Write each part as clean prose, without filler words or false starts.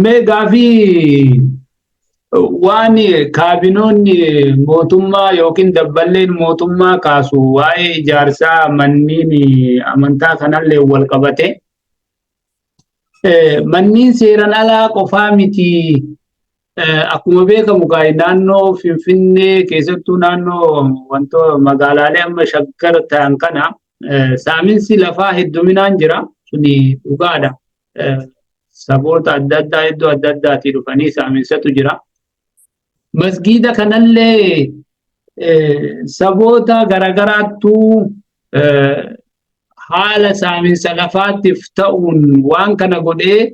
Meegaa fi waan kaabinoonni mootummaa yookiin dabballeen mootummaa kaasu waa'ee ijaarsaa manniin amantaa kanallee wal qabate. Manniin seeran alaa qofaa miti. Akkuma beekamu naannoo Finfinnee keessattuu naannoo wantoota magaalaalee amma shaggar ta'an kana saaminsi lafaa hedduminaan jira. Suni dhugaadha. Saboota adda addaa iddoo adda addaatii dhufanii saaminsatu jira. Masgiida kanallee saboota garagaraattuu haala saaminsa lafaatiif ta'uun waan kana godhee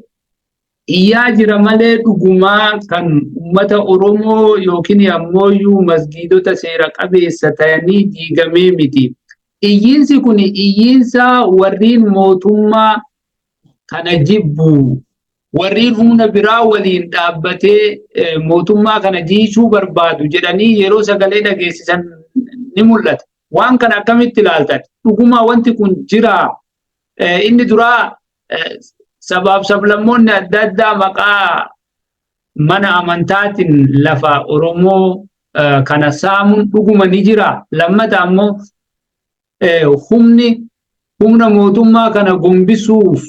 iyyaa jira malee dhugumaa kan uummata Oromoo yookiin ammoo masgiidota seera qabeessa ta'anii diigamee miti. Iyyiinsi kun iyyiinsa warriin mootummaa kana jibbu. Warri humna biraa waliin dhaabbatee mootummaa kana jiisuu barbaadu jedhanii yeroo sagalee dhageessisan ni mul'ata. Waan kana akkamitti ilaaltan? Dhugumaa wanti kun jira. Inni duraa sabaaf sablammoonni adda addaa maqaa mana amantaatiin lafa Oromoo kana saamuun dhuguma ni jira. Lammata ammoo humna mootummaa kana gombisuuf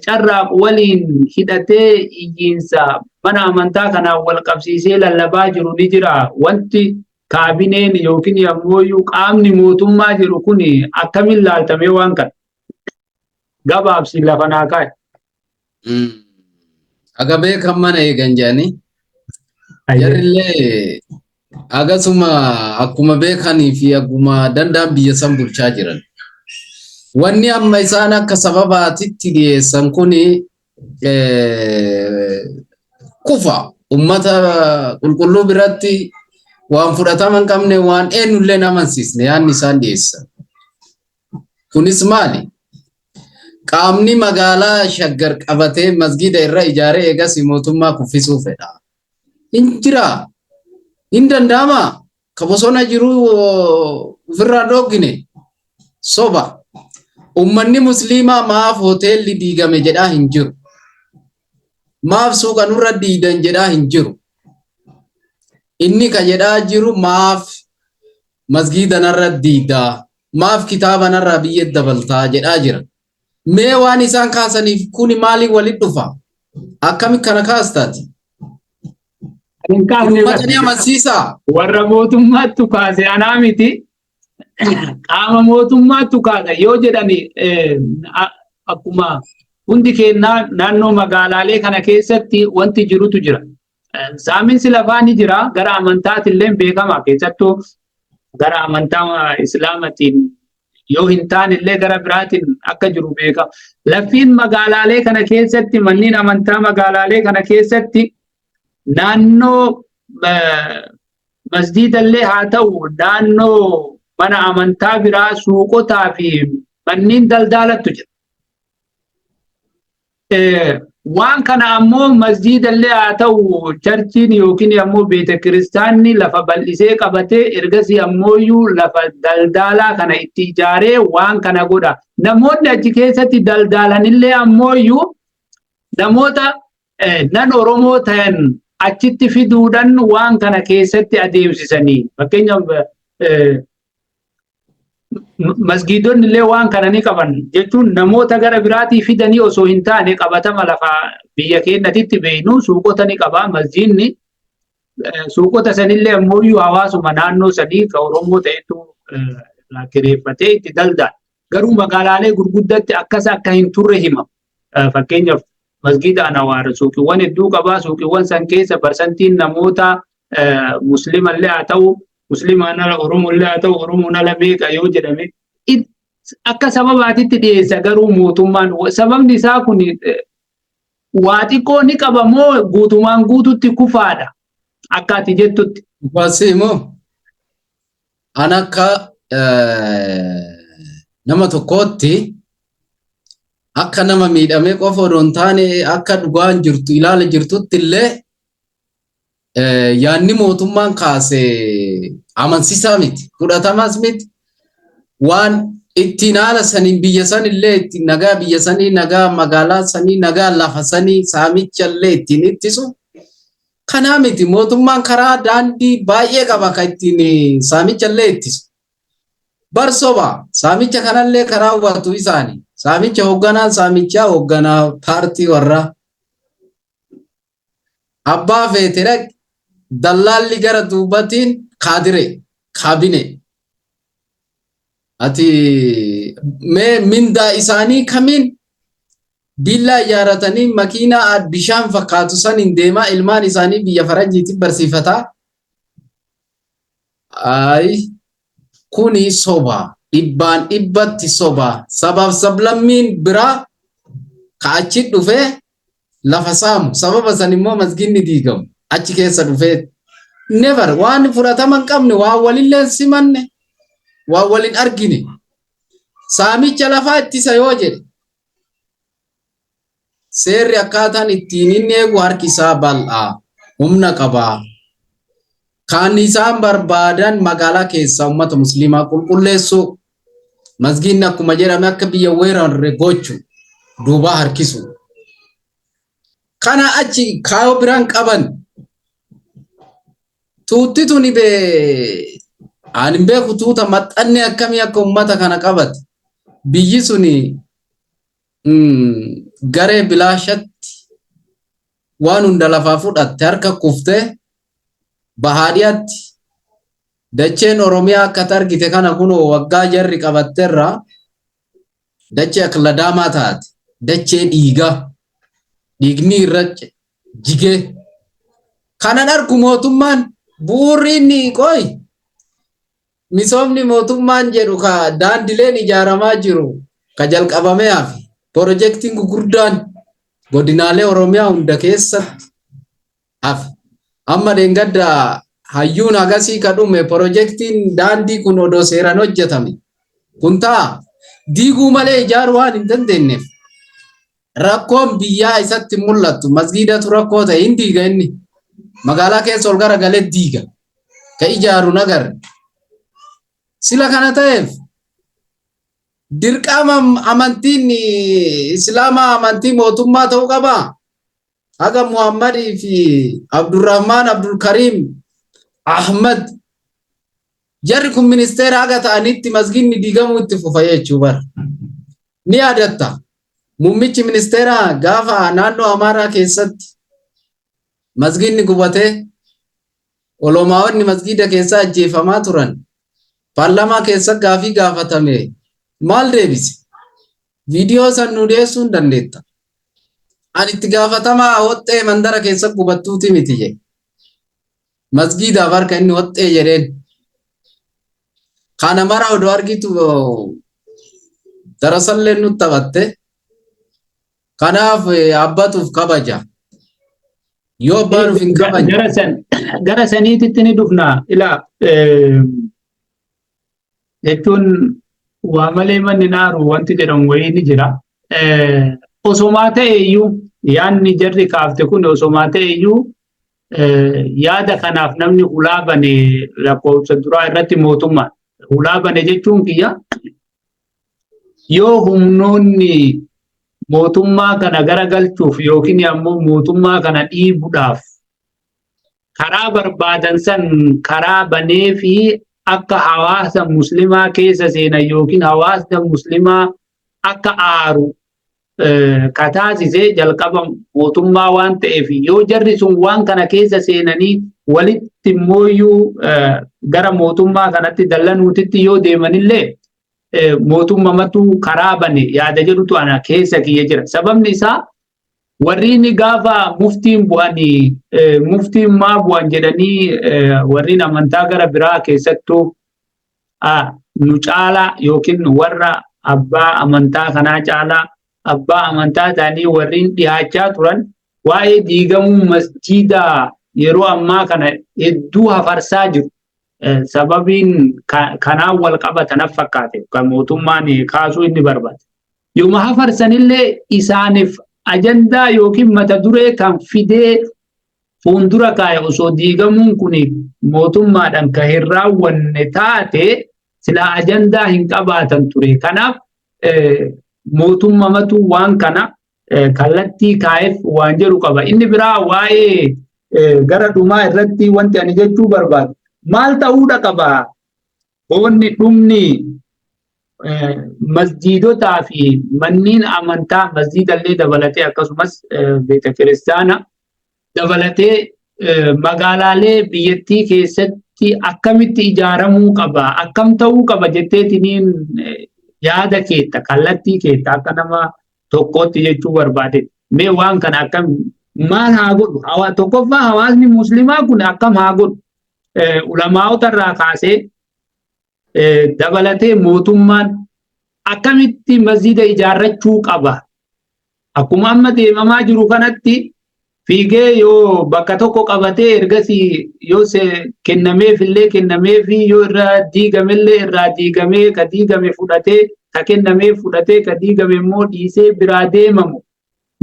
carraaq waliin hidhatee iyyiinsa mana amantaa kanaan wal qabsiisee lallabaa jiru ni jira. Wanti kaabineen yookiin ammoo qaamni mootummaa jiru kun akkamiin laaltamee waan kana gabaabsi lafa naa kaa'e. Aga beekan mana eegan jedhanii jarrillee agasuma akkuma beekanii fi akkuma danda'an biyya san bulchaa jiran. Wanni amma isaan akka sababaatitti dhiyeessan kuni kufa ummata qulqulluu biratti waan fudhatama hin qabne waan eenyullee nama amansiisne yaanni isaan dhiyeessan. Kunis maali? Qaamni magaalaa shaggar qabatee masgiida irra ijaaree eegas mootummaa kuffisuu fedha. Hin jira. Hin danda'ama. Ka bosona jiru ofirraa dhoggine. Soba. Ummanni musliimaa maaf hoteelli diigame jedhaa hin jiru. Maaf suuqa nurra diidan jedhaa hin jiru. Inni ka jedhaa jiru maaf masgiida narra diidaa. Maaf kitaaba narraa biyyee dabaltaa jedhaa jira. Mee waan isaan kaasaniif kuni maaliif walitti dhufa? Akkami kana kaastaati? Uummatni amansiisaa. Warra mootummaattu kaase anaa miti. Qaama mootummaattu kaasa yoo jedhani akkuma hundi keenyaa naannoo magaalaalee kana keessatti wanti jirutu jira. Saaminsi lafaa ni jira. Gara amantaatillee beekama. Keessattuu gara amantaa islaamaatiin yoo hin taanillee gara biraatiin akka jiru beekama. Laffiin magaalaalee kana keessatti manneen amantaa magaalaalee kana keessatti naannoo masjiidallee haa ta'u naannoo mana amantaa biraa suuqotaa fi manneen daldaalatu jira. Waan kana ammoo masjiidallee haa ta'u charchiin yookiin ammoo beete kiristaanni lafa bal'isee qabatee ergasii ammoo lafa daldaalaa kana itti ijaaree waan kana godha. Namoonni achi keessatti daldaalanillee ammoo namoota nan Oromoo ta'an achitti fiduudhaan waan kana keessatti adeemsisanii. Fakkeenyaaf masgiidonni illee waan kana ni qaban jechuun namoota gara biraatii fidanii osoo hin taane qabatama lafa biyya keenyatti beeknu suuqota ni qaba. Masjiidni suuqota sanillee ammoo hawaasuma naannoo sadii ka Oromoo ta'etu kireeffatee itti daldaala. Garuu magaalaalee gurguddatti akka hin turre hima. Fakkeenyaaf masgiida Anawaar suuqiiwwan hedduu qaba. Suuqiiwwan san keessa parsantiin namoota musliimallee haa ta'u musliimaan ala Oromollee haa ta'u Oromoon ala meeqa yoo jedhame akka sababaatitti dhiyeessa. Garuu mootummaan sababni isaa kun waa xiqqoo ni qaba moo guutumaan guututti kufaadha akka ati jettutti? Kufaasimoo an akka nama tokkootti akka nama miidhamee qofa odoo hin taane akka dhugaan jirtu ilaala jirtutti illee yaanni mootummaan kaase amansiisaa miti, fudhatamas miti. Waan ittinala sanin biyya san illee ittin nagaa biyya sanii nagaa magaalaa sanii nagaa lafa sanii saamicha illee ittiin ittisu kanaa miti mootummaan karaa daandii baay'ee qaba kan ittiin saamicha illee ittisu barsoba saamicha kanallee karaa hubatu isaanii saamicha hoogganaan saamichaa hoogganaa paartii warra abbaa feetere dallaalli gara duubatiin kaadire kaabine ati mindaa isaanii kamiin billaa ijaaratanii makiinaa bishaan fakkaatu saniin deemaa ilmaan isaanii biyya faranjiitti barsiifataa ay kuni soba dhibbaan dhibbatti soba sabab sablammiin biraa kaachi dhufee lafa saamu sababa san immoo masginni diigamu achi keessa dhufee never waan fudhataman qabne waa walillee simanne waa walin argine saamicha lafaa ittisa yoo jedhe seerri akkaataan ittiin inni eegu harki isaa bal'aa humna qabaa kan isaan barbaadan magaalaa keessa ummata muslimaa qulqulleessuu masginni akkuma jedhame akka biyya weerarre gochuu duubaa harkisu kana achi kaayoo biraan qaban tuuttitu ni bee anin beeku tuuta maxxanne akkamii akka ummata kana qabat biyyi suni garee bilaashatti waan hunda lafaa fudhatte harka kuftee bahaadiyatti dacheen oromiyaa akka argite kana kunoo waggaa jarri qabatteerra dachee akka ladaamaa taate dachee dhiigni irra jigee kanan argu mootummaan bu'uurri inni qoy misoomni mootummaan jedhu ka daandileen ijaaramaa jiru ka jalqabamee hafi projektiin gurguddaan godinaalee oromiyaa hunda keessatti hafi amma deengadda hayyuun agasii ka dhume projektiin daandii kun odoo seeraan hojjetame kun ta'a diiguu malee ijaaruu waan hin dandeenyeef rakkoon biyyaa isatti mul'attu masgiidatu rakkoo ta'e hin diiga inni magaalaa keessa ol garagalee diiga ka ijaaru nagarre sila kana ta'eef dirqama amantiin islaamaa amantii mootummaa ta'uu qaba haga Muhammadii fi Abdurrahman Abdul Karim Ahmad jarri kun ministeera haga ta'anitti masginni diigamuu itti fufa jechuu bar ni yaadatta muummichi ministeera gaafa naannoo Amaaraa keessatti masginni gubatee olomaawonni masgida keessa ajjeefamaa turan paarlaamaa keessa gaafii gaafatame maal deebise viidiyoo san nu dhiyeessuu hin dandeetta ani itti gaafatamaa hoxxee mandara keessa gubattuuti miti jedhe masgidaaf harka inni hoxxee jedheen kana mara odoo argitu darasallee nutti taphatte kanaaf abbatuuf kabaja yoo abbaanuuf hin kabaja gara saniititti ni dhufna ilaa jechuun waa malee manni naaru wanti jedhamu wayii ni jira osomaa ta'e iyyuu yaanni jarri kaafte kun osomaa ta'e iyyuu yaada kanaaf namni ulaa bane lakkoofsa duraa irratti mootummaan ulaa bane jechuun kiyya yoo humnoonni mootummaa kana garagalchuuf yookiin ammoo mootummaa kana dhiibuudhaaf karaa barbaadan san karaa banee fi akka hawaasa muslimaa keessa seenan yookiin hawaasa muslimaa akka aaru kataasisee jalqaba mootummaa waan ta'eef yoo jarri sun waan kana keessa seenanii walitti mooyyuu gara mootummaa kanatti dallanuutitti yoo deemanillee mootummamatu karaa bane yaada jedhutu ana keessa kiyya jira sababni isaa warriin gaafa muftiin bu'anii muftiin maa bu'an jedhanii warriin amantaa gara biraa keessattuu nu caala yookiin warra abbaa amantaa kanaa caalaa abbaa amantaa isaanii warriin dhiyaachaa turan waa'ee diigamuu masjiidaa yeroo ammaa kana hedduu hafarsaa jiru sababiin kanaan wal qabatanaaf fakkaate kan mootummaan kaasuu inni barbaade yooma hafarsanillee isaaniif ajandaa yookiin mata duree kan fidee fuuldura kaa'e osoo diigamuun kun mootummaadhaan kan hin raawwanne taate silaa ajandaa hin qabaatan ture. Kanaaf mootummamatu waan kana kallattii kaa'eef waan jedhu qaba. Inni biraa waa'ee gara dhumaa irratti wanti ani jechuu barbaadu maal ta'uudha qaba? Wanni dhumni masjiidotaa fi manneen amantaa masjiidallee dabalatee akkasumas beeta kiristaana dabalatee magaalaalee biyyattii keessatti akkamitti ijaaramuu qaba, akkam ta'uu qaba jetteetiniin yaada keetta, kallattii keetta akka nama tokkootti jechuu barbaade. Mee waan kana akkam maal haa godhu? Tokkoffaa hawaasni muslimaa kun akkam haa godhu? Ulamaa'ota irraa kaasee dabalatee mootummaan akkamitti masjiida ijaarrachuu qaba? Akkuma amma deemamaa jiru kanatti fiigee yoo bakka tokko qabatee ergasii yoo kennameefillee kennameefi yoo irraa diigamellee irraa diigamee ka diigame fudhatee ka kennamee fudhatee ka diigame immoo dhiisee biraa deemamu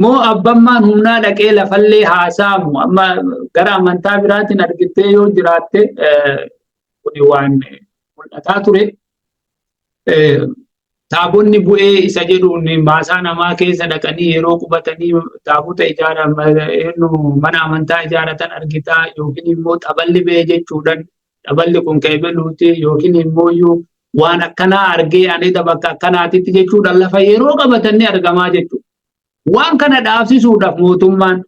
moo abbammaan humnaa dhaqee lafallee haasaamu? Amma gara amantaa biraatiin argittee yoo jiraatte kuni waan mul'ataa ture. Taabonni bu'ee isa jedhuun maasaa namaa keessa dhaqanii yeroo qubatanii taabota mana amantaa ijaaratan argitaa, yookiin immoo xaballi ba'ee jechuudhaan xaballi kun qeebeluuti yookiin immoo waan akkanaa argee anita bakka akkanaatitti jechuudhaan lafa yeroo qabatanii argamaa jechuudha. Waan kana dhaabsisuudhaaf mootummaan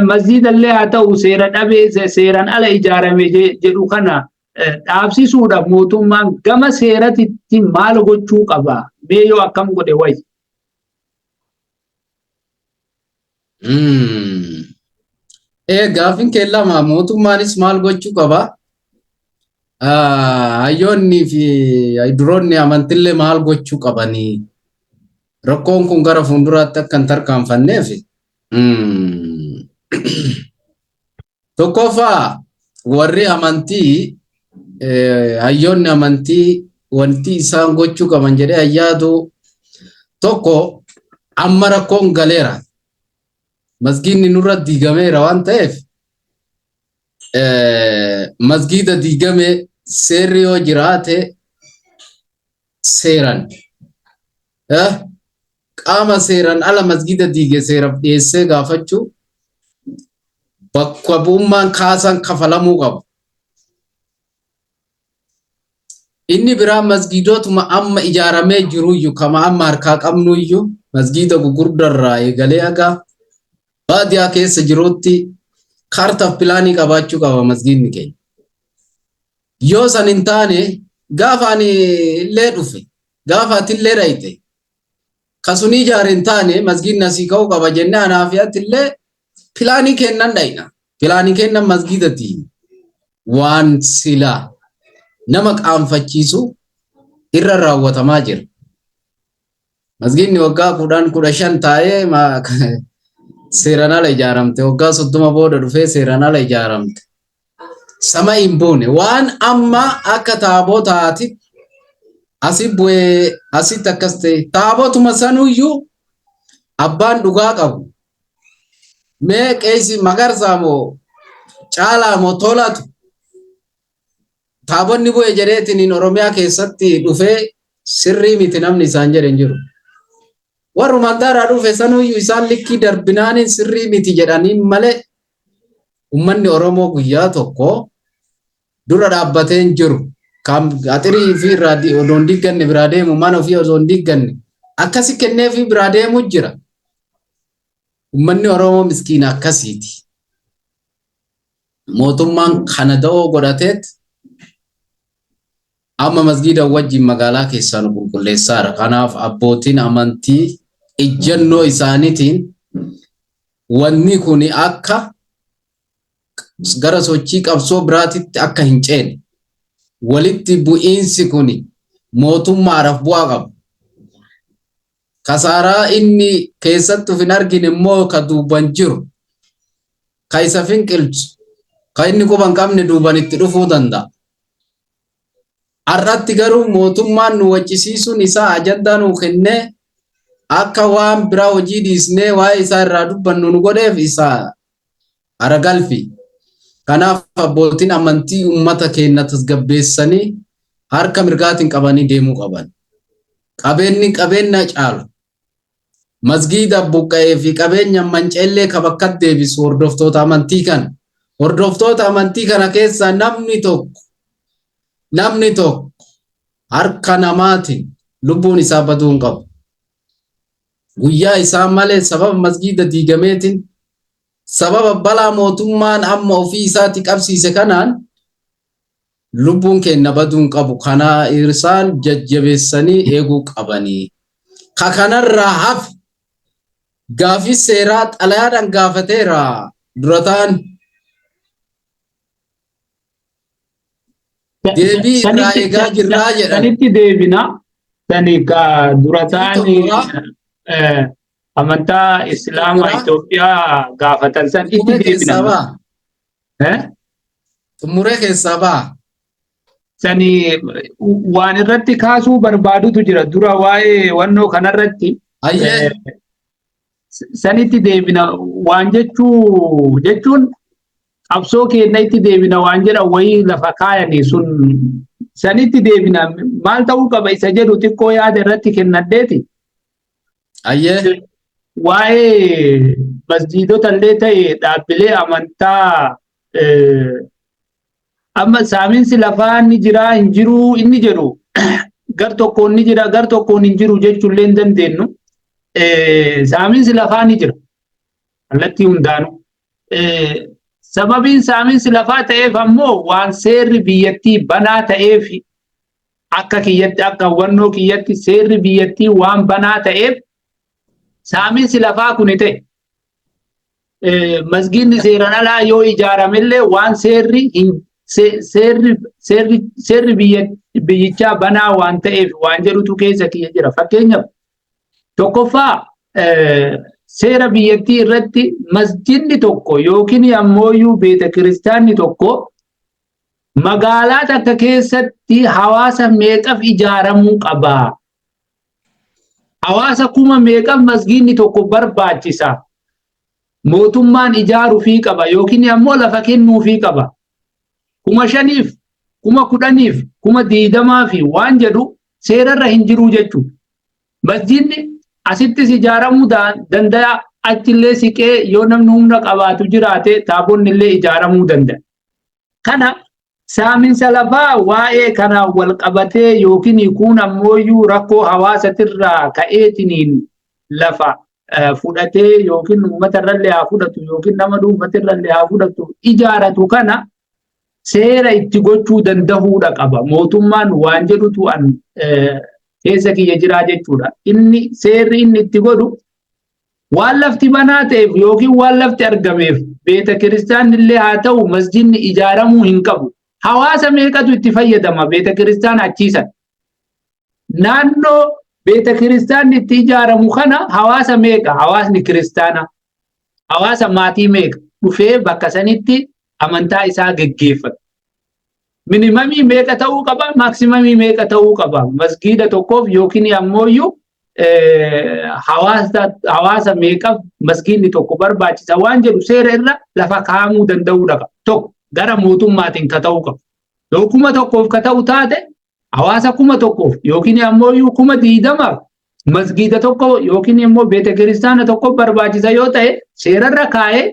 masjiidallee haa ta'u seera dhabee seeraan ala ijaarame jedhu kana dhaabsisuudhaaf mootummaan gama seeratitti maal gochuu qaba? Mee yoo akkam godhe wayya? Gaafin kee lama. Mootummaanis maal gochuu qaba? Hayyoonni fi duroonni amantillee maal gochuu qabanii? Rakkoon kun gara fuulduraatti akka hin tarkaanfanneef tokkoffaa warri amantii hayyoonni amantii wanti isaan gochuu qaban jedhee ayyaadu tokko amma rakkoon galeera. Masgiidni nurra diigameera waan ta'eef masgiida diigame seerri yoo jiraate seeran qaama seeran ala masgiida diige seeraaf dhiyeessee gaafachuu bakka bu'ummaan kaasan kafalamuu qabu. Inni biraa masgiidotuma amma ijaaramee jiruyyuu kama amma harkaa qabnuyyuu masgiida gugurdarraa eegalee aga baadiyaa keessa jirutti kaartaaf pilaanii qabaachuu qaba masgiidni keenya. Yoo san hin taane gaafa ani illee dhufe gaafa ati illee dhayite kasuni ijaare hin taane masgiidni asii ka'uu qaba jennee anaaf yaatti illee pilaanii kennan dhayna. Pilaanii kennan masgiidati waan silaa nama qaanfachiisu irra raawwatamaa jira. Masgiidni waggaa 15 taa'ee seeraan ala ijaaramte, waggaa 30 booda dhufee seeraan ala ijaaramte. Sama hin boone waan amma akka taabotaati asi bu'ee asitti akkas ta'e taabotuma sanuyyuu abbaan dhugaa qabu. Mee qeessi Magarsaa moo Caalaa moo Tolaatu taabonni bu'ee jedheetiin Oromiyaa keessatti dhufee sirrii miti namni isaan jedhan jiru. Warrumaan daaraa dhufe sanuyyuu isaan likkii darbinaaniin sirrii miti jedhaniin malee ummanni Oromoo guyyaa tokko dura dhaabbatee hin jiru. Atirii fi odoon diigganne biraa deemu mana ofii odoon diigganne akkasi kennee fi biraa deemu jira. Ummanni Oromoo miskiina akkasiiti. Mootummaan kana da'oo godhateet amma masgiida wajjin magaalaa keessaa nu qulqulleessaara. Kanaaf abbootiin amantii ijjannoo isaaniitiin wanni kun akka gara sochii qabsoo biraatitti akka hin ceene walitti bu'iinsi kun mootummaadhaaf bu'aa qabu. Kasaaraa inni keessatti hin argine immoo ka duuban jiru ka isa finqilchu ka inni quban qabne duuban itti dhufuu danda'a. Har'atti garuu mootummaan nu waccisiisuun isaa ajandaa nu kennee akka waan biraa hojii dhiisnee waa'ee isaa irraa dubbannu nu godheef isaa aragalfi. Kanaaf abbootiin amantii uummata keenya tasgabbeessanii harka mirgaatiin qabanii deemuu qaban. Qabeenyi qabeenya caalu masgiida buqqa'ee fi qabeenya manceellee ka bakka deebisu hordoftoota amantii kana. Hordoftoota amantii kana keessaa namni tokko harka namaatiin lubbuun isaa baduu hin qabu. Guyyaa isaa malee sababa masgiida diigameetiin sababa balaa mootummaan amma ofii isaatti qabsiise kanaan lubbuun keenya baduu hin qabu. Kana isaan jajjabeessanii eeguu qabanii. Ka kanarraa hafe gaafii seeraa xalayaadhaan gaafateera durataan deebii irraa eegaa jirraa jedhan. Sanitti deebina. Sani ka durataan amantaa Islaamaa Itoophiyaa gaafatan san itti deebina. Xumuree keessaa ba'a. Sani waan irratti kaasuu barbaadutu jira dura waa'ee wannoo kanarratti. Sanitti deebina waan jechuun qabsoo keenya itti deebina waan jedha wayii lafa kaayanii sun sanitti deebina maal ta'uu qaba isa jedhu xiqqoo yaada irratti kennadheeti. Waa'ee masjiidota illee ta'e dhaabbilee amantaa amma saaminsi lafaa inni jira hin jiru inni jedhu gar tokkoon ni jira gar tokkoon hin jiru jechuullee hin dandeenyu. Saaminsi lafaa ni jira kallattii hundaanuu. Sababiin saaminsi lafaa ta'eef ammoo waan seerri biyyattii banaa ta'eef akka kiyyatti akka hubannoo kiyyatti seerri biyyattii waan banaa ta'eef saaminsi lafaa kun ta'e. Masgiidni seeraan alaa yoo ijaaramellee waan seerri biyyichaa banaa waan ta'eef waan jedhutu keessa kiyya jira. Fakkeenyaaf tokkoffaa seera biyyattii irratti masjidni tokko yookiin ammoo beeta kiristaanni tokko magaalaa takka keessatti hawaasa meeqaf ijaaramuu qaba? Hawaasa kuma meeqaf masjidni tokko barbaachisa? Mootummaan ijaaruufii qaba yookiin ammoo lafa kennuufii qaba? 5,000, 10,000, 20,000 waan jedhu seerarra hin jiru jechuudha. Masjidni asittis ijaaramuu danda'a achillee siqee yoo namni humna qabaatu jiraate taabonni illee ijaaramuu danda'a. Kana saaminsa lafaa waa'ee kana wal qabatee yookiin kun ammoo rakkoo hawaasatirraa ka'eetiniin lafa fudhatee yookiin uummatarrallee haa fudhatu yookiin nama dhuunfatirrallee haa fudhatu ijaaratu kana seera itti gochuu danda'uudha qaba. Mootummaan waan jedhutu keessa kiyya jiraa jechuudha. Seerri inni itti godhu waan lafti banaa ta'eef yookiin waan lafti argameef beeta kiristaanni illee haa ta'u masjidni ijaaramuu hin qabu. Hawaasa meeqatu itti fayyadama beeta kiristaana achiisan? Naannoo beeta kiristaanni itti ijaaramu kana hawaasa meeqa? Hawaasni kiristaana hawaasa maatii meeqa dhufee bakka sanitti amantaa isaa geggeeffata? Minimamii meeqa ta'uu qaba? Maksimamii meeqa ta'uu qaba? Masgiida tokkoof yookiin ammoo hawaasa meeqaf masgiidni tokko barbaachisa waan jedhu seera irra lafa kaa'amuu danda'uudha qaba. Tokko gara mootummaatiin ka ta'uu qaba. Yoo 1,000 ka ta'u taate hawaasa 1,000 yookiin ammoo 20,000 masgiida tokko yookiin ammoo beeta kiristaana tokko barbaachisa yoo ta'e seerarra kaa'ee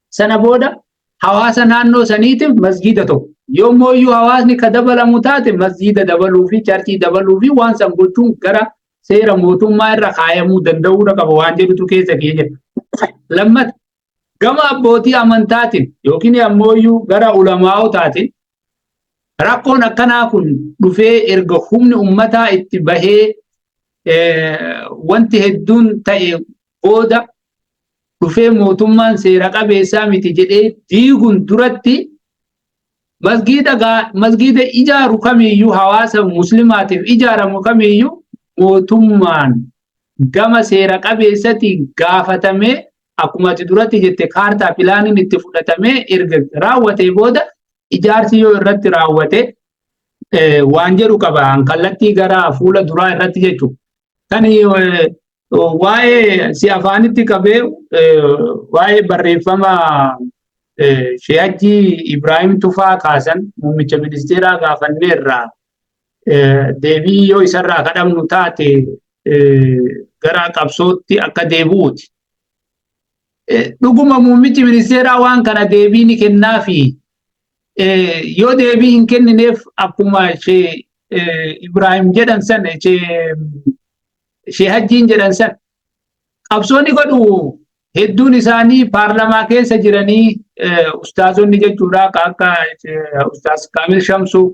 sana booda hawaasa naannoo saniitiif masgiida tokko. Yommuu hawaasni ka dabalamu taate masjiida dabaluu fi charchii dabaluu fi waan san gochuun gara seera mootummaa irra kaayamuu danda'uudha qaba waan jedhutu keessa keenya. Lammata gama abbootii amantaatiin yookiin ammoo gara ulamaa'otaatiin rakkoon akkanaa kun dhufee erga humni ummataa itti bahee wanti hedduun ta'e booda dhufee mootummaan seera qabeessaa miti jedhee diiguun duratti masgiida ijaaru kamiyyuu hawaasa muslimaatiif ijaaramu kamiyyuu mootummaan gama seera qabeessatiin gaafatamee akkuma ati duratti jette kaartaa pilaaniin itti fudhatamee erga raawwatee booda ijaarsi yoo irratti raawwate waan jedhu qaba kallattii gara fuula duraa irratti jechuudha. Kan waa'ee si afaanitti qabee waa'ee barreeffama Sheekh Ibrahim Tufaa kaasan muummicha ministeeraa gaafanneerraa deebii yoo isarraa kadhamnu taate gara qabsootti akka deebi'uuti. Dhuguma muummichi ministeeraa waan kana deebii ni kennaafi yoo deebii hin kennineef akkuma Ibrahim jedhan san Hajjiin jedhan san qabsoonni godhu hedduun isaanii paarlamaa keessa jiranii ustaazonni jechuudha akka ustaaz Kaamil Shamsuu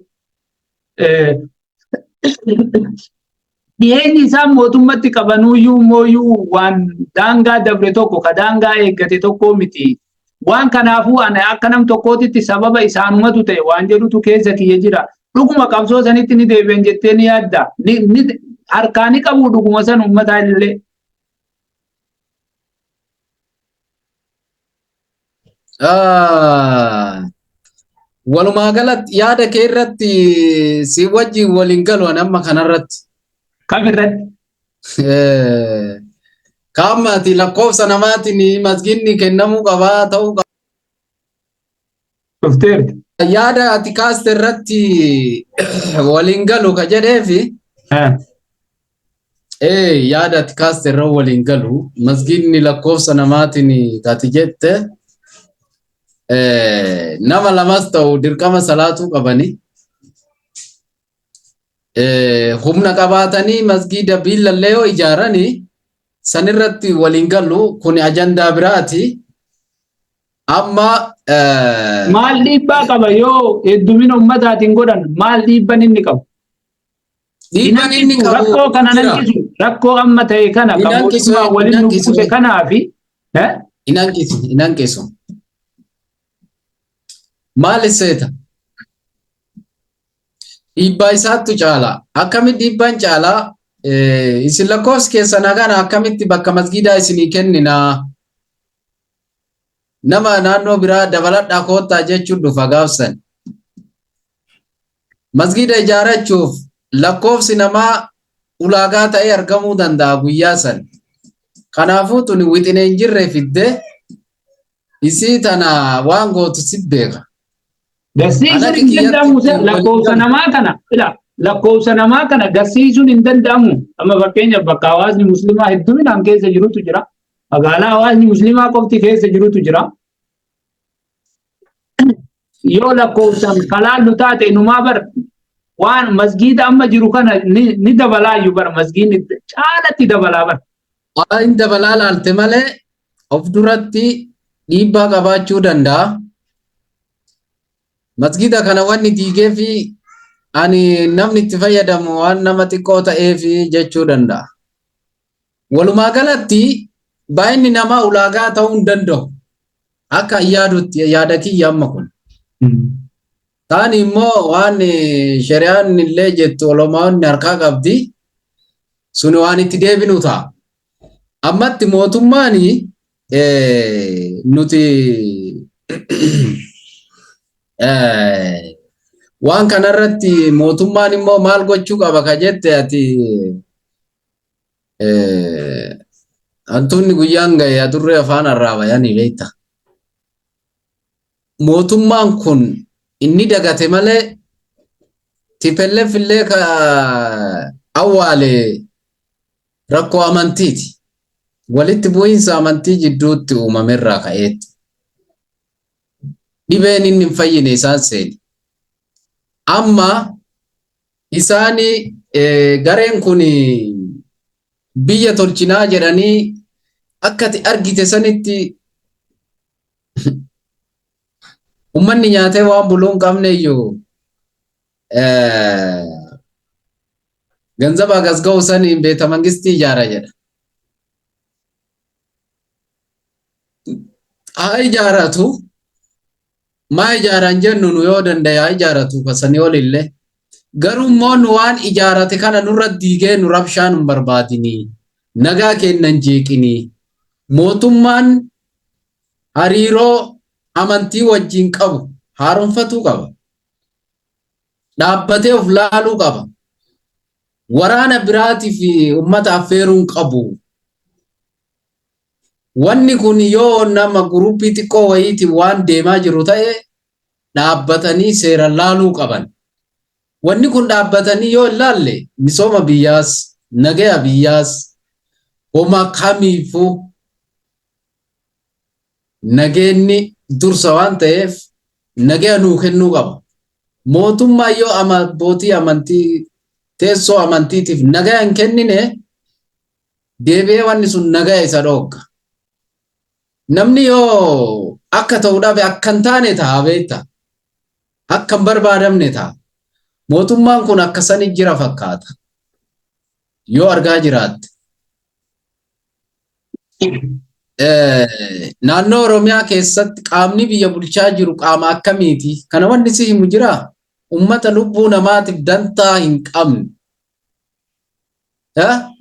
dhiyeenyi isaan mootummatti qabanuyyuu mooyyuu waan daangaa dabre tokko ka daangaa eeggate tokko miti. Waan kanaafuu ani akka nam tokkootitti sababa isaanumatu ta'e waan jedhutu keessa kiyya jira. Dhuguma qabsoo sanitti ni deebi'an jettee ni yaadda. Harkaa ni qabu dhuguma san uummataa illee. Walumaa galatti yaada kee irratti si wajjin waliin galu amma kanarratti. Kamirratti? Kaamati lakkoofsa namaatiin masginni kennamuu qabaa ta'uu qaba. Dhufteerti. Yaada ati kaaste irratti waliin galu ka jedheefi. Yaada ati kaaste irra waliin galu masginni lakkoofsa namaatiin kati jette nama lamas ta'u dirqama salaatuu qabani. Humna qabaatanii masgida biillallee yoo ijaaranii sanirratti waliin galu kun ajandaa biraati. Amma maal dhiibbaa qaba yoo heddumina ummataatiin godhan maal dhiibban inni qabu? Dhiibban inni qabu rakkoo kana nankisu rakkoo amma ta'e kana qabuutumaa waliin nuffise kanaafi inankisu maal seeta? Dhiibbaa isaattu caala. Akkamitti dhiibbaan caala? Isin lakkoofsi keessan kana akkamitti bakka masgidaa isinii kennina? Nama naannoo biraa dabaladhaa koottaa jechuun dhufa gaafsan. Masgida ijaarachuuf lakkoofsi namaa ulaagaa ta'ee argamuu danda'a guyyaa san. Kanaafuu tuni wixinee hin jirre fidde isii tana waan gootu si beeka. Garsiisuun hin danda'amu lakkoofsa namaa kana garsiisuun hin danda'amu. Amma fakkeenyaaf bakka hawaasni musliimaa hedduminaan keessa jirutu jira. Magaalaa hawaasni musliimaa qofti keessa jirutu jira. Yoo lakkoofsan kalaallu taate inumaa bar waan masgiida amma jiru kana ni dabalaayyuu bar masgiidni caalatti dabalaa bar. Waan dabalaa laalte malee of duratti dhiibbaa qabaachuu danda'a. Masgida kana wanni diigee fi ani namni itti fayyadamu waan nama xiqqoo ta'ee fi jechuu danda'a. Walumaa galatti baay'inni namaa ulaagaa ta'uu hin danda'u. Akka yaadutti yaada kiyya amma kun. Taani immoo waan shari'aan illee jettu olomaa'onni harkaa qabdi sun waan itti deebinu ta'a. Ammatti mootummaan nuti waan kanarratti mootummaan immoo maal gochuu qaba ka jette ati hantuunni guyyaan ga'e adurree afaan arraabayanii beekta. Mootummaan kun inni dagate malee TPLF illee ka awwaale rakkoo amantiiti. Walitti bu'iinsa amantii jidduutti uumamerraa ka'eetti. Dhibeen inni hin fayyine isaan seeni. Amma isaani gareen kun biyya tolchinaa jedhanii akkati argite sanitti ummanni nyaatee waan buluu hin qabne iyyuu ganzaba gasga'u saniin beeta mangistii ijaara jedha. Haa ijaaratu maa ijaaran jennu nu yoo danda'e ijaaratu kasanii olillee garuu immoo nu waan ijaarate kana nurra diigee nu rabshaan hin barbaadinii nagaa kennan jeeqinii mootummaan hariiroo amantii wajjin qabu haaromfatuu qaba. Dhaabbatee of laaluu qaba. Waraana biraatii fi uummata affeeruun qabu. Wanni kun yoo nama guruupii xiqqoo wayiitiin waan deemaa jiru ta'e dhaabbatanii seera laaluu qaban. wanni kun dhaabbatanii yoo ilaalle misooma biyyaas nagaya biyyaas homa kamiifuu nageenni dursa waan ta'eef nagaya nuu kennuu qaba. Mootummaa yoo abbootii amantii teessoo amantiitiif nagaya hin kennine deebi'ee wanni sun nagaya isa dhooqa. Namni yoo akka ta'uudhaaf akka hin taane ta'a beekta. Akka hin barbaadamne ta'a. Mootummaan kun akka sani jira fakkaata. Yoo argaa jiraatte. Naannoo Oromiyaa keessatti qaamni biyya bulchaa jiru qaama akkamiiti? Kana wanni si himu jiraa? Ummata lubbuu namaatiif dantaa hin qabne.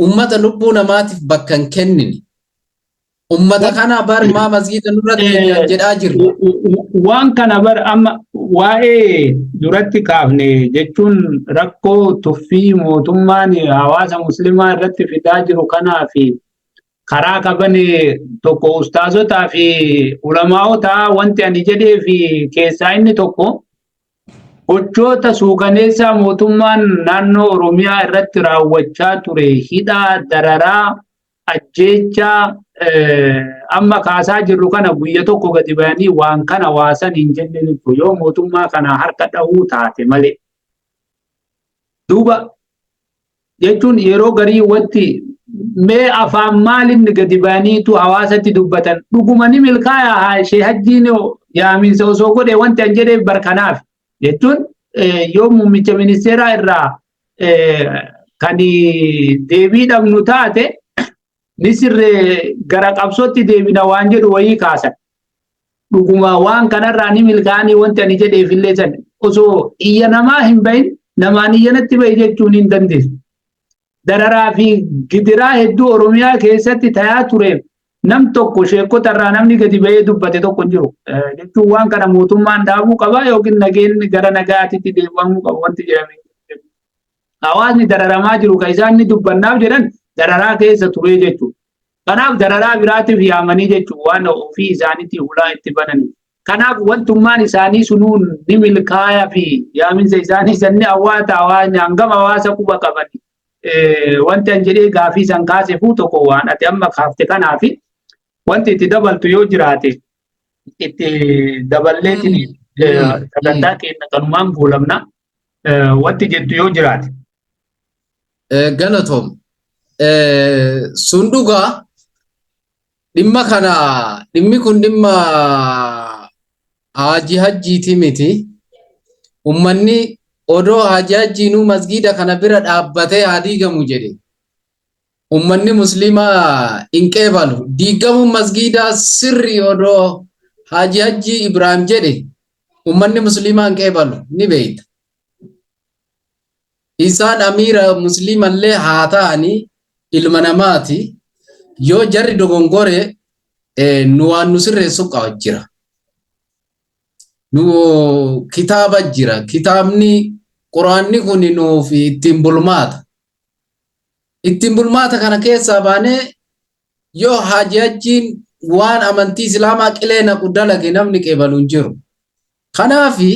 Ummata lubbuu namaatiif bakka hin kennine. Ummata kana bar maa masgiida nurratti jedhaa jirru. Waan kana bar amma waa'ee duratti kaafne jechuun rakkoo tuffii mootummaan hawaasa muslimaa irratti fidaa jiru kanaa fi karaa qabane tokko ustaazotaa fi ulamaa'otaa wanti ani jedhee fi keessaa inni tokko gochoota suukaneessaa mootummaan naannoo Oromiyaa irratti raawwachaa ture hidhaa dararaa ajjeechaa amma kaasaa jirru kana guyya tokko gadi bayanii waan kana waasan hin jenne yoo mootummaa kana harka dhahuu taate malee. Duuba jechuun yeroo garii wanti mee afaan maaliin gadi bayaniitu hawaasatti dubbatan dhuguma ni milkaa'aa ishee hajjiin yaamiinsa osoo godhe wanti an jedheef barkanaaf jechuun yoo muummicha ministeeraa irraa kan deebii dhabnu taate nisirree gara qabsootti deebina waan jedhu wayii kaasan. Dhuguma waan kanarraa ni milkaa'anii wanti ani jedheef illee san osoo iyya namaa hin bahin namaan iyyanatti bahi jechuun hin dandeessu. Dararaa fi gidiraa hedduu Oromiyaa keessatti ta'aa tureef nam tokko sheekotarraa namni gadi bahee dubbate tokko hin jiru. Jechuun waan kana mootummaan dhaabuu qaba yookiin nageenyi gara nagaatitti deebamuu qaba wanti jedhame. Hawaasni dararamaa jiru kan isaan ni dubbannaaf jedhan dararaa keessa ture jechuudha. Kanaaf dararaa biraatiif yaamanii jechuudha waan ofii isaaniitti ulaa itti bananii. Kanaaf wantummaan isaanii sunuun ni milkaa'aa fi yaaminsa isaanii sanni hawaasni hangam hawaasa quba qabani. Wanti an jedhee gaafii san kaaseefuu tokko waan ati amma kaafte kanaafi wanti itti dabaltu yoo jiraate itti daballeetiin sagantaa keenya kanumaan fuulamna wanti jettu yoo jiraate. Galatoom. Sun dhugaa dhimmi kun dhimma hajjiitii miti. Ummanni odoo hajjiinuu masgiida kana bira dhaabbatee haa diigamu jedhe. Ummanni muslimaa hin qeebalu. Diigamuun masgiidaa sirri odoo hajji Ibrahim jedhe ummanni muslimaa hin qeebalu ni beeyta. Isaan amiira muslimallee haa ta'anii ilma namaati. Yoo jarri dogongore nu waan nu sirreessu qaba jira. Nu kitaaba jira. Kitaabni Quraanni kun nuuf ittiin bulmaata. Ittiin bulmaata kana keessaa baanee yoo hajjiin waan amantii islaamaa qilee naqu dalage namni qeebalu hin jiru. Kanaafi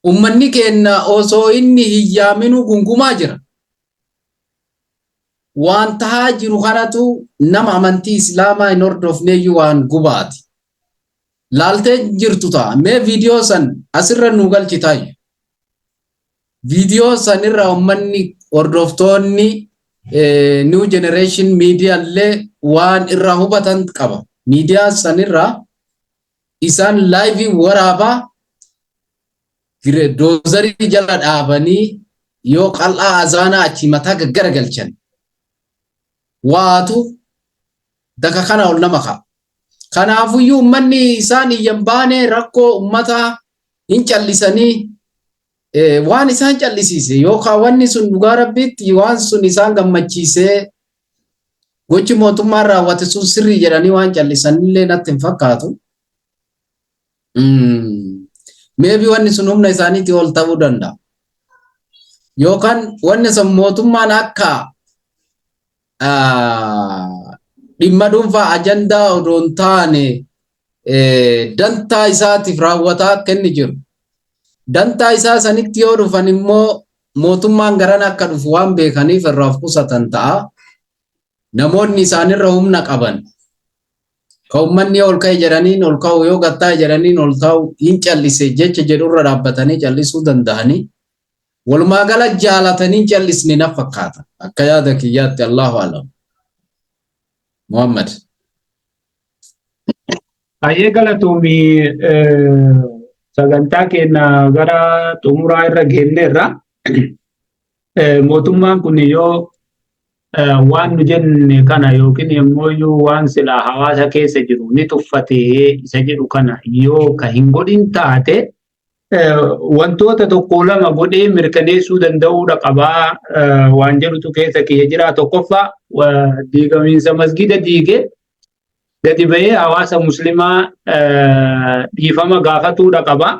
ummanni keenya osoo inni hin yaaminuu gungumaa jira. Waan tahaa jiru kanatu nama amantii islaamaa hin hordofneeyyuu waan gubaati. Laaltee jirtu ta'a. Mee viidiyoo san asirra nu galchitaayu. Viidiyoo san irraa ummanni hordoftoonni new generation media illee waan irraa hubatan qaba. Miidiyaa san irraa isaan live waraabaa doozarii jala dhaabanii yoo qal'aa azaanaa achi mataa gaggaragalchan. Waatu daka kana ol nama ka'a. Kanaafuyyuu ummanni isaan iyyan baane rakkoo ummataa hin callisanii waan isaan callisiise yookaan wanni sun dhugaa rabbiitti waan sun isaan gammachiisee gochi mootummaan raawwate sun sirrii jedhanii waan callisanillee natti hin fakkaatu. Maybe wanni sun humna isaaniitti ol ta'uu danda'a. Yookaan wanni sun mootummaan akka dhimma dhuunfaa ajandaa odoon taane dantaa isaatiif raawwataa akka inni jiru. dantaa isaa sanitti yoo dhufan immoo mootummaan garan akka dhufu waan beekaniif irraa qusatan ta'a. Namoonni isaanirra humna qaban ka ummanni ol ka'e jedhaniin ol ka'u yoo gattaa jedhaniin ol ka'u hin callise jecha jedhurra dhaabbatanii callisuu danda'anii walumaa gala jaalatanii callisni na fakkaata akka yaada kiyyaatti. Allahu alam. Muhammad Ayyee galatoomii sagantaa keenya gara xumuraa irra geenneerra. Mootummaan kun yoo waan nu jenne kana yookiin immoo waan silaa hawaasa keessa jiru ni tuffatee isa jedhu kana yoo ka hin godhin taate wantoota tokko lama godhee mirkaneessuu danda'uudha qabaa waan jedhutu keessa kiyya jira. Tokkoffaa diigamiinsa masgida diigee gadi bahee hawaasa muslimaa dhiifama gaafatuudha qabaa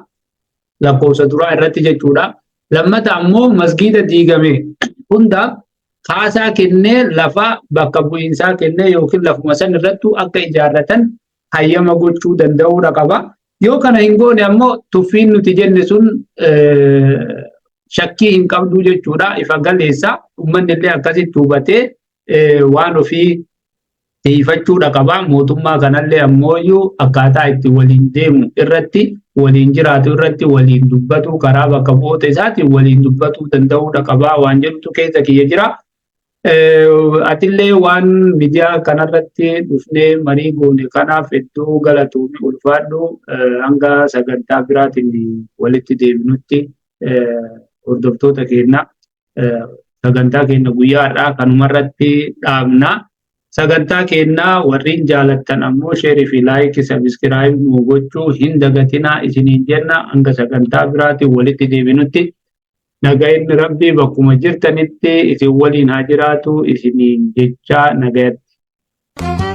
lakkoofsa duraa irratti jechuudha. Lammata ammoo masgida diigame hundaaf kaasaa kennee lafa bakka bu'iinsaa kennee yookiin lafuma san irrattu akka ijaarratan hayyama gochuu danda'uudha qaba. Yoo kana hin goone ammoo tuffiin nuti jenne sun shakkii hin qabdu jechuudha. Ifa galeessa uummanni illee akkasitti hubatee waan ofii tiifachuudha qaba. Mootummaa kanallee ammoo akkaataa itti waliin deemu irratti waliin jiraatu irratti waliin dubbatu karaa bakka bu'oota isaatiin waliin dubbatu danda'uudha qaba waan jedhutu keessa kiyya jira. Atillee waan miidiyaa kanarratti dhufnee marii goone kanaaf hedduu galatuun ulfaadhu. Hanga sagantaa biraatiin walitti deebinutti hordoftoota keenya sagantaa keenya guyyaadhaa kanumarratti dhaabna. Sagantaa keenya warriin jaalattan ammoo sheerii fi laayikii sabiskiraayib nu gochuu hin dagatinaa isiniin jenna. Hanga sagantaa biraatiin walitti deebinutti nagayni rabbii bakkuma jirtanitti isin waliin haa jiraatu isiniin jecha nagayatti.